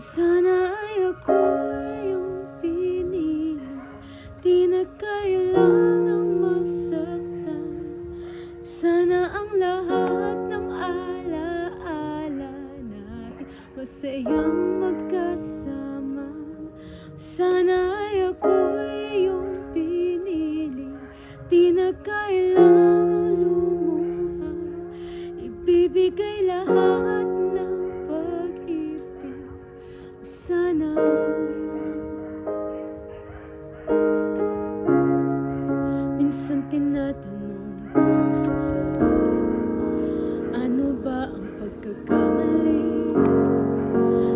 Sana ay ako yung pinili, di na kailangang masaktan. Sana ang lahat ng alaala natin masayang magkasama. Sana ay ako yung pinili, di na kailangang lumuha. Ibibigay lahat ng pag-ibig. Sana minsan tinatanong ko sa sarili, ano ba ang pagkakamali?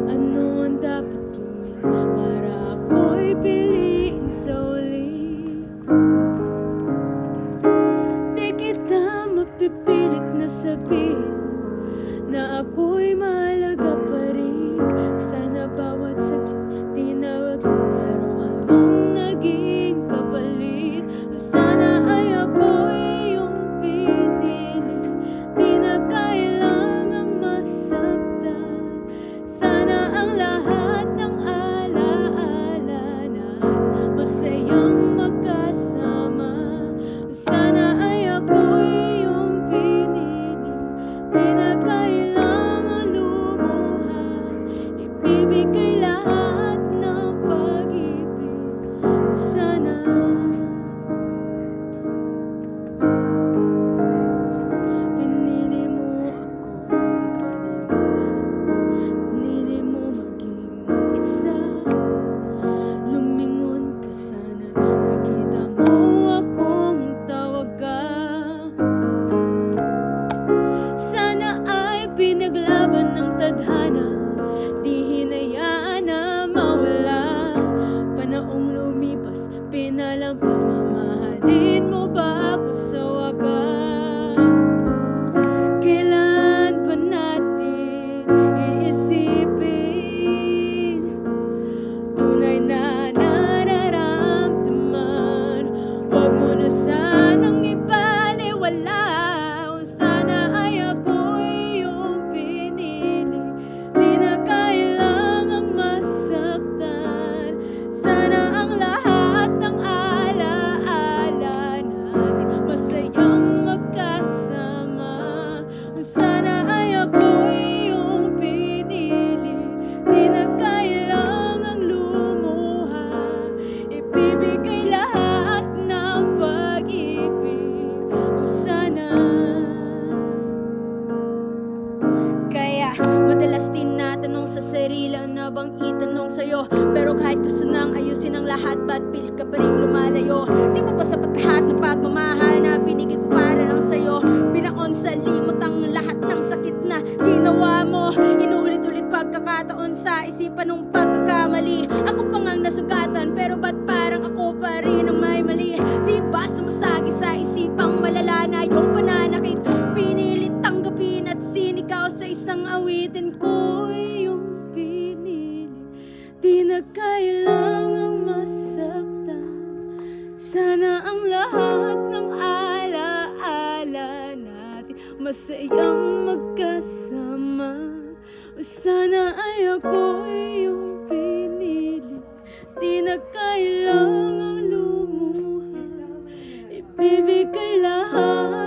Ano ang dapat gawin para ako'y piliin sa uli? Di kita mapipilit na sabihin na ako'y mahalaga pa rin. Sana bawat saglit tinawag mo, pero anong naging kapalit? Sana ay ako'y yung pinili, di na kailangang masaktan. Sana ang lahat ng alaala natin masayang magkasama. Sana ay ako'y yung pinili, di na kailangan lumuha. Ibibigay lahat ng pag-ibig. Sana pinili mo akong kalimutan, pinili mo maging mag-isa. Lumingon ka sana, nakita mo akong tawagan. Sana ay pinaglaban ng tadhana, di hinayaan na mawala. Panaong lumipas, pinalampas, mamahalin mo ba ako sa wakas? Kailan pa natin iisipin tunay na nararamdaman? Huwag mo na sanang ipaliwala. Sana ay ako'y yung pinili, di na kailangang masaktan. Sana ang lahat ng alaala natin masayang magkasama. Sana ay ako'y yung pinili, di na kailangang lumuha. Ibibigay lahat ng pag-ibig. Sana kaya madalas tinatanong sa sarili, ano bang itanong sa'yo? Pero kahit gusto nang ayusin ang lahat, ba't pilit ka pa rin lumalayo? Di ba sapat lahat ng pagmamahal na binigay ko para lang sa'yo? Binaon sa limot ang lahat ng sakit na ginawa mo. Inuulit-ulit pagkakataon sa isipan ng pagkakamali. Ako pa ngang nasugatan, pero ba't parang ako pa rin ang may mali? Di ba sumasagi sa isipang malala na yung pananakit? Pinilit tanggapin at sinigaw sa isang awitin ko yung pinili, di na kailangang masaktan. Sana ang lahat ng alaala natin masayang magkasama. Sana ay ako'y yung pinili, di na kailangang lumuha. Ibibigay lahat